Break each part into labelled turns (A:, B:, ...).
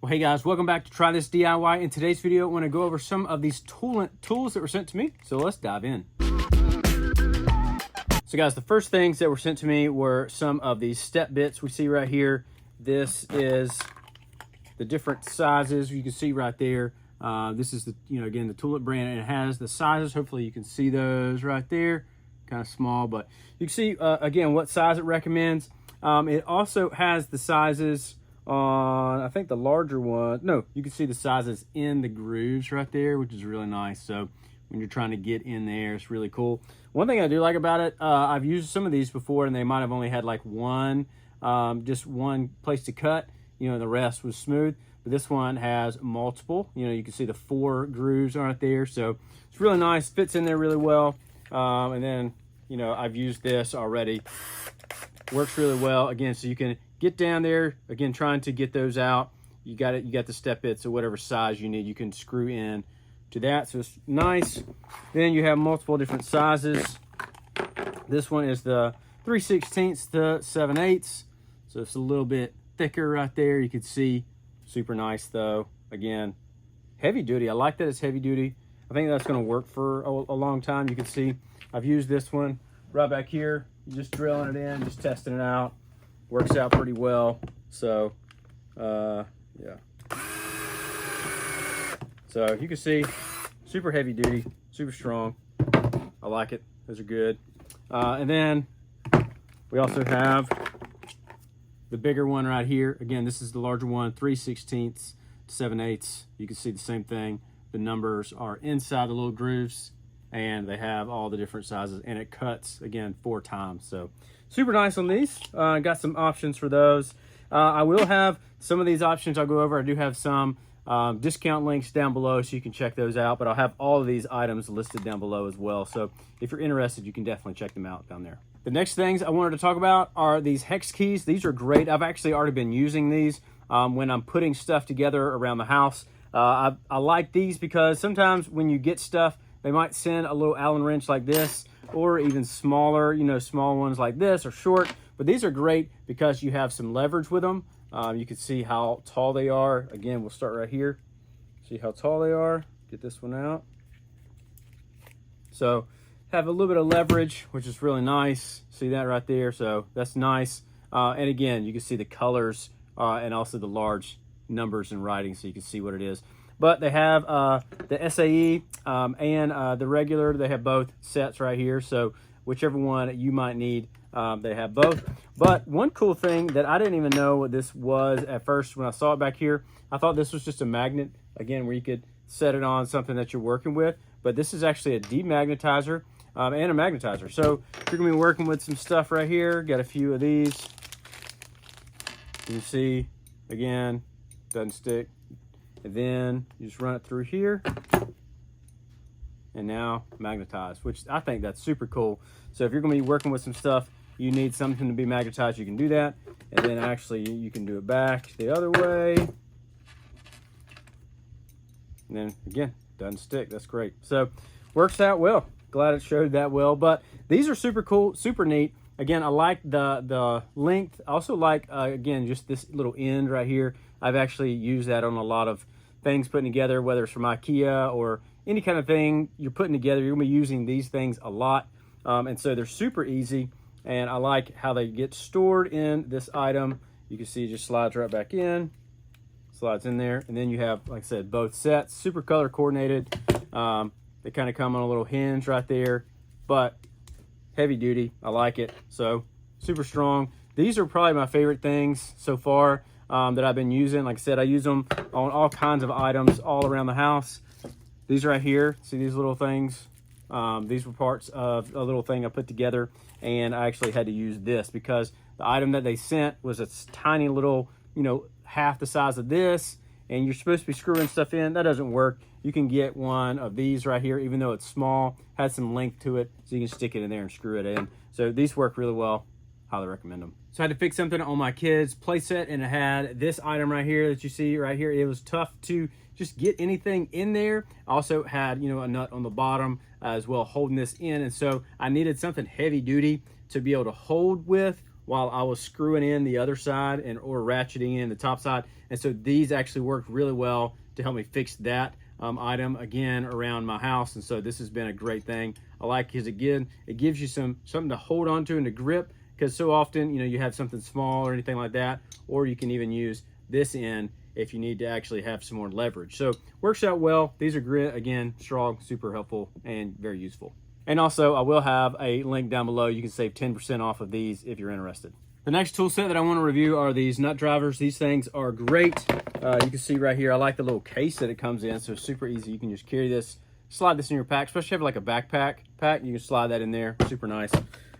A: Well, hey guys, welcome back to Try This DIY. In today's video, I want to go over some of these Toolant tools that were sent to me. So let's dive in. So guys, the first things that were sent to me were some of these step bits we see right here. This is the different sizes you can see right there. This is the, again, the Toolant brand, and it has the sizes. Hopefully you can see those right there. Kind of small, but you can see, again, what size it recommends. It also has the sizes on, I think the larger one. No, you can see the sizes in the grooves right there, which is really nice. So when you're trying to get in there, it's really cool. One thing I do like about it, I've used some of these before and they might have only had like one, just one place to cut, the rest was smooth. But this one has multiple, you can see the 4 grooves aren't there. So it's really nice, fits in there really well. And then, I've used this already. Works really well. Again, so you can get down there, again, trying to get those out. You got it, you got the step bits, so whatever size you need, you can screw in to that. So it's nice. Then you have multiple different sizes. This one is the 3/16 to 7/8. So it's a little bit thicker right there. You can see, super nice though. Again, heavy duty. I like that it's heavy duty. I think that's going to work for a long time. You can see I've used this one right back here. You're just drilling it in, just testing it out. Works out pretty well. So, yeah. So you can see, super heavy duty, super strong. I like it. Those are good. And then we also have the bigger one right here. Again, this is the larger one, 3/16 to 7/8. You can see the same thing. The numbers are inside the little grooves, and they have all the different sizes, and it cuts, again, 4 times. So super nice on these. Got some options for those. I will have some of these options I'll go over. I do have some discount links down below, so you can check those out, but I'll have all of these items listed down below as well. So if you're interested, you can definitely check them out down there. The next things I wanted to talk about are these hex keys. These are great. I've actually already been using these when I'm putting stuff together around the house. I like these because sometimes when you get stuff, they might send a little Allen wrench like this, or even smaller, small ones like this or short. But these are great because you have some leverage with them. You can see how tall they are. Again, we'll start right here. See how tall they are. Get this one out. So have a little bit of leverage, which is really nice. See that right there? So that's nice. And again, you can see the colors and also the large numbers and writing, so you can see what it is. But they have the SAE and the regular. They have both sets right here. So whichever one you might need, they have both. But one cool thing that I didn't even know what this was at first when I saw it back here, I thought this was just a magnet, again, where you could set it on something that you're working with. But this is actually a demagnetizer and a magnetizer. So if you're going to be working with some stuff right here, got a few of these. You can see, again, doesn't stick. And then you just run it through here, and now magnetized, which I think that's super cool. So if you're going to be working with some stuff, you need something to be magnetized, you can do that. And then actually you can do it back the other way. And then again, doesn't stick. That's great. So works out well. Glad it showed that well. But these are super cool, super neat. Again, I like the length. I also like, again, just this little end right here. I've actually used that on a lot of things putting together, whether it's from IKEA or any kind of thing you're putting together. You're going to be using these things a lot. And so they're super easy. And I like how they get stored in this item. You can see it just slides right back in. Slides in there. And then you have, like I said, both sets. Super color coordinated. They kind of come on a little hinge right there. But heavy duty. I like it. So super strong. These are probably my favorite things so far that I've been using. Like I said, I use them on all kinds of items all around the house. These right here, see these little things? These were parts of a little thing I put together, and I actually had to use this because the item that they sent was a tiny little, half the size of this, and you're supposed to be screwing stuff in. That doesn't work. You can get one of these right here, even though it's small, has some length to it, so you can stick it in there and screw it in. So these work really well. Highly recommend them. So I had to fix something on my kids' playset, and it had this item right here that you see right here. It was tough to just get anything in there. I also had, a nut on the bottom as well holding this in, and so I needed something heavy duty to be able to hold with while I was screwing in the other side or ratcheting in the top side. And so these actually worked really well to help me fix that item again around my house. And so this has been a great thing. I like, because again, it gives you something to hold on to and to grip, because so often, you have something small or anything like that, or you can even use this end if you need to actually have some more leverage. So works out well. These are great, again, strong, super helpful, and very useful. And also, I will have a link down below. You can save 10% off of these if you're interested. The next tool set that I want to review are these nut drivers. These things are great. You can see right here, I like the little case that it comes in, so it's super easy. You can just carry this, slide this in your pack, especially if you have like a backpack pack, you can slide that in there, super nice.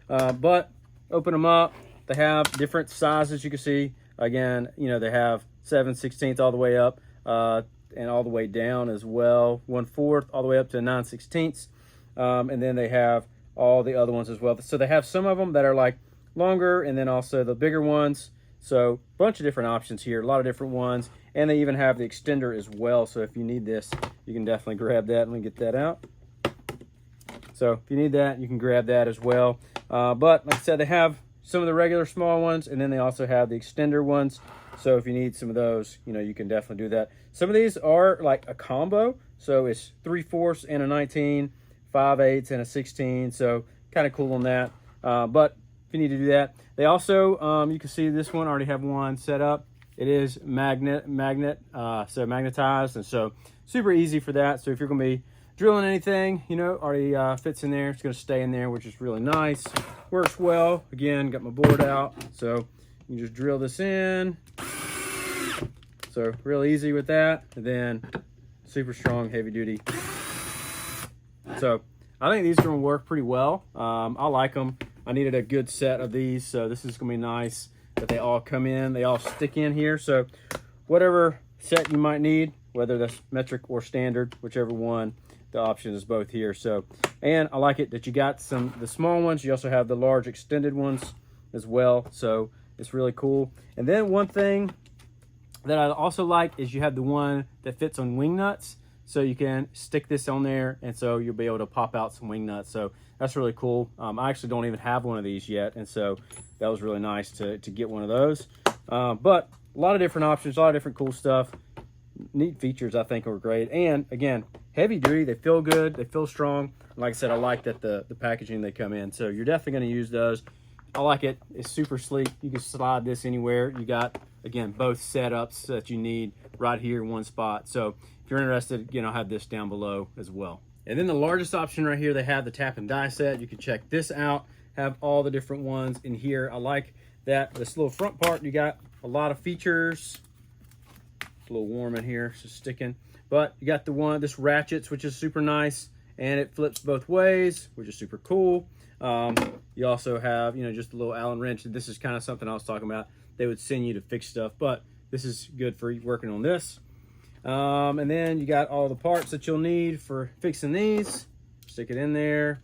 A: But open them up. They have different sizes, you can see. Again, they have 7/16 all the way up and all the way down as well. 1/4 all the way up to 9/16. And then they have all the other ones as well. So they have some of them that are like longer, and then also the bigger ones. So a bunch of different options here, a lot of different ones. And they even have the extender as well. So if you need this, you can definitely grab that. Let me get that out. So if you need that, you can grab that as well. But like I said, they have some of the regular small ones, and then they also have the extender ones. So if you need some of those, you can definitely do that. Some of these are like a combo. So it's 3/4 and a 19, 5/8 and a 16. So kind of cool on that. But if you need to do that, they also, you can see this one, already have one set up. It is so magnetized, and so super easy for that. So if you're going to be drilling anything, already fits in there. It's going to stay in there, which is really nice. Works well. Again, got my board out, so you can just drill this in. So real easy with that. And then super strong, heavy duty. So I think these are going to work pretty well. I like them. I needed a good set of these, so this is going to be nice that they all come in. They all stick in here. So whatever set you might need, whether that's metric or standard, whichever one, the option is both here. So, and I like it that you got the small ones. You also have the large extended ones as well. So it's really cool. And then one thing that I also like is you have the one that fits on wing nuts. So you can stick this on there, and so you'll be able to pop out some wing nuts. So that's really cool. I actually don't even have one of these yet, and so that was really nice to get one of those. But a lot of different options, a lot of different cool stuff. Neat features, I think, are great. And again, heavy duty, they feel good, they feel strong. Like I said, I like that the packaging they come in. So you're definitely going to use those. I like it. It's super sleek. You can slide this anywhere. You got, again, both setups that you need right here in one spot. So if you're interested, I'll have this down below as well. And then the largest option right here, they have the tap and die set. You can check this out. Have all the different ones in here. I like that this little front part, you got a lot of features. It's a little warm in here, so sticking. But you got this ratchets, which is super nice, and it flips both ways, which is super cool. You also have, just a little Allen wrench. This is kind of something I was talking about. They would send you to fix stuff, but this is good for working on this. And then you got all the parts that you'll need for fixing these. Stick it in there.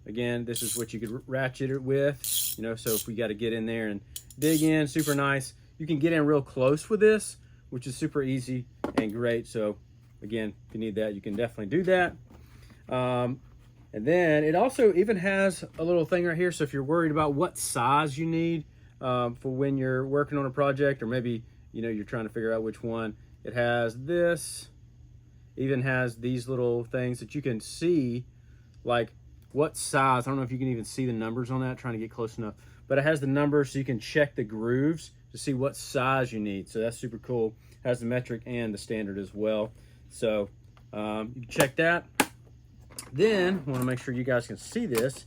A: Again, this is what you could ratchet it with, so if we got to get in there and dig in, super nice. You can get in real close with this, which is super easy and great. So again, if you need that, you can definitely do that. And then it also even has a little thing right here. So if you're worried about what size you need for when you're working on a project, or maybe, you're trying to figure out which one, it has this, even has these little things that you can see, like what size. I don't know if you can even see the numbers on that, trying to get close enough, but it has the numbers so you can check the grooves to see what size you need. So that's super cool. It has the metric and the standard as well. So you can check that. Then I want to make sure you guys can see this.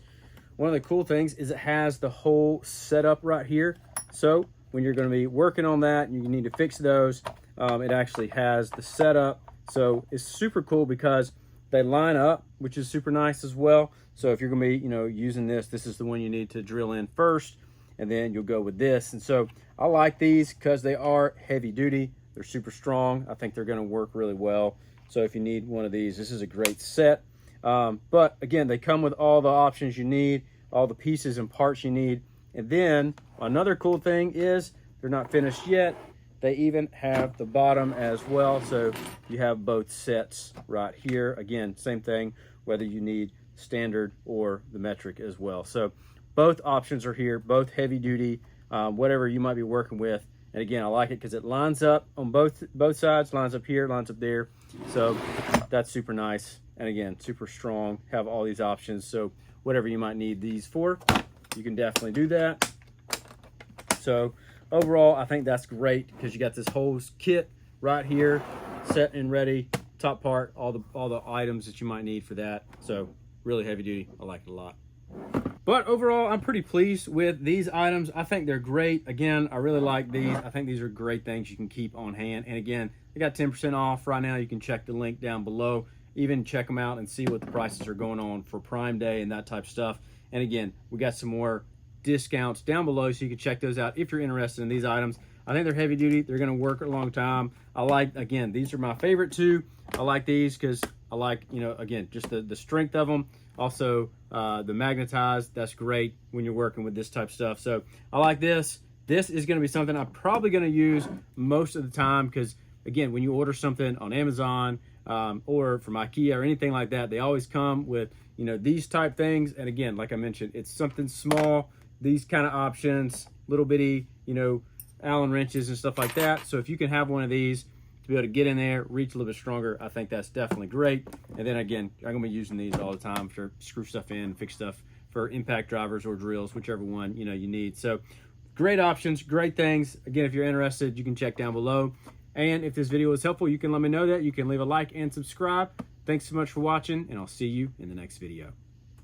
A: One of the cool things is it has the whole setup right here. So when you're going to be working on that and you need to fix those, it actually has the setup. So it's super cool because they line up, which is super nice as well. So if you're going to be, using this is the one you need to drill in first, and then you'll go with this. And so I like these because they are heavy duty. They're super strong. I think they're going to work really well. So if you need one of these, this is a great set. But again, they come with all the options you need, all the pieces and parts you need. And then another cool thing is they're not finished yet. They even have the bottom as well. So you have both sets right here. Again, same thing, whether you need standard or the metric as well. So both options are here, both heavy duty, whatever you might be working with. And again, I like it because it lines up on both sides, lines up here, lines up there. So that's super nice. And again, super strong, have all these options. So whatever you might need these for, you can definitely do that. So overall, I think that's great because you got this whole kit right here, set and ready. Top part, all the items that you might need for that. So really heavy duty. I like it a lot. But overall, I'm pretty pleased with these items. I think they're great. Again, I really like these. I think these are great things you can keep on hand. And again, they got 10% off right now. You can check the link down below. Even check them out and see what the prices are going on for Prime Day and that type of stuff. And again, we got some more discounts down below, so you can check those out if you're interested in these items. I think they're heavy duty. They're going to work a long time. I like, again, these are my favorite two. I like these because I like, you know, again, just the strength of them. Also, the magnetized, that's great when you're working with this type of stuff. So I like this. This is going to be something I'm probably going to use most of the time because, again, when you order something on Amazon or from IKEA or anything like that, they always come with, you know, these type things. And again, like I mentioned, it's something small, these kind of options, little bitty, you know, Allen wrenches and stuff like that. So if you can have one of these to be able to get in there, reach a little bit stronger, I think that's definitely great. And then again, I'm gonna be using these all the time to screw stuff in, fix stuff for impact drivers or drills, whichever one, you know, you need. So great options, great things. Again, if you're interested, you can check down below. And if this video was helpful, you can let me know that. You can leave a like and subscribe. Thanks so much for watching, and I'll see you in the next video.